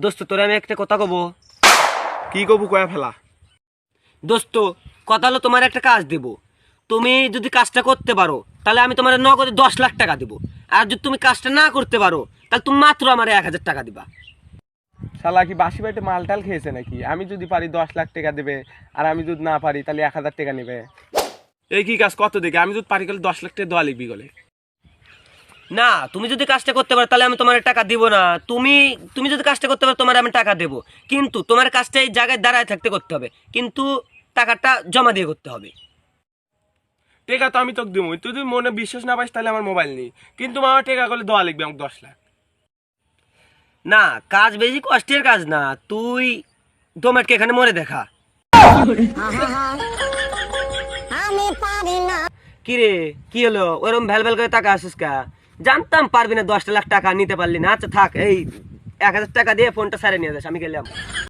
দোস্ত তোরে আমি একটা কথা কব। কি কবু কয়া ফেলা। দোস্ত কথা হলো তোমার একটা কাজ দেব, তুমি যদি কাজটা করতে পারো তাহলে আমি তোমার নগদে 10 লাখ টাকা দেবো, আর যদি তুমি কাজটা না করতে পারো তাহলে তুমি মাত্র আমার 1,000 টাকা দিবা। শালা কি বাসি বাড়িতে মালটাল খেয়েছে নাকি? আমি যদি পারি 10 লাখ টাকা দেবে, আর আমি যদি না পারি তাহলে 1,000 টাকা নেবে। এই কি কাজ কত দেখে? আমি যদি পারি গেলে 10 লাখ টাকা দেওয়া লিখবি গেলে। না, তুমি যদি কাজটা করতে পারো তাহলে আমি তোমার টাকা দিব না। তুমি তুমি যদি কাজটা করতে পারো তোমার আমি টাকা দেবো, কিন্তু তোমার কাজটা এই জায়গায় দাঁড়ায় থাকতে করতে হবে, কিন্তু টাকাটা জমা দিয়ে করতে হবে। টেকা তো আমি তোকে দিব, তুই যদি মনে বিশ্বাস না পাইস তাহলে আমার মোবাইল নেই, কিন্তু আমার টেকা করলে দেওয়া লিখবি আমাকে 10 লাখ। না, কাজ বেশি কষ্টের কাজ না, তুই ডোমেটকে এখানে মরে দেখা। কি রে, কি হলো ওরম ভ্যাল ভ্যাল করে টাকা আসিস কা? জানতাম পারবি না, 10 লাখ টাকা নিতে পারলি না। আচ্ছা থাক, এই 1,000 টাকা দিয়ে ফোনটা সারে নিয়ে যাস, আমি গেলাম।